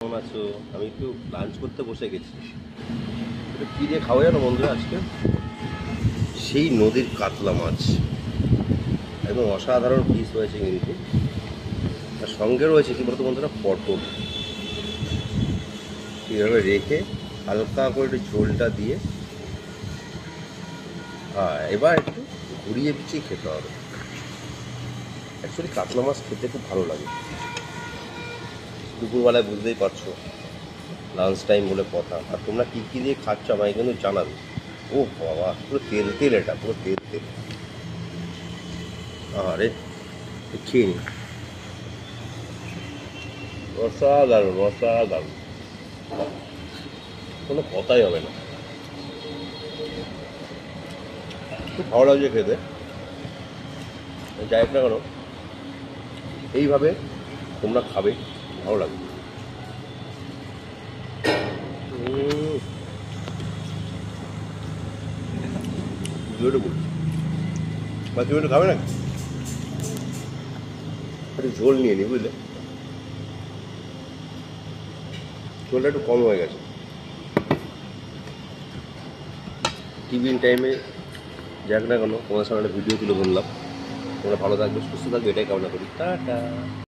কেমন আছো? আমি একটু লাঞ্চ করতে বসে গেছি। এটা কী দিয়ে খাওয়া জানো বন্ধুরা আজকে? সেই নদীর কাতলা মাছ, একদম অসাধারণ পিস রয়েছে কিন্তু। আর সঙ্গে রয়েছে কী বলতো বন্ধুরা, পটল। এইভাবে রেখে হালকা করে একটু ঝোলটা দিয়ে এবার একটু ঘুরিয়ে পিছিয়ে খেতে হবে। অ্যাকচুয়ালি কাতলা মাছ খেতে খুব ভালো লাগে। দুপুরবেলায় বুঝতেই পারছো, লাঞ্চ টাইম বলে কথা। আর তোমরা কী কী দিয়ে খাচ্ছ আমাকে কিন্তু জানাবে। ও বাবা, পুরো তেল তেল, এটা পুরো তেল তেল। আরে খেয়ে নি, অসাধারণ অসাধারণ, কোনো কথাই হবে না। খুব ভালো লাগছে খেতে। যাই হোক না কেন, এইভাবে তোমরা খাবে, ভালো লাগবে। দুটো বলছি বা তুমি একটু খাবে না, একটু ঝোল নিয়ে নি বুঝলে, ঝোলটা একটু কম হয়ে গেছে। টিফিন টাইমে যাক না কেন তোমাদের সামনে একটা ভিডিও তুলে ধরলাম। তোমরা ভালো থাকবে, সুস্থ থাকবে, এটাই কামনা করি। টাটা।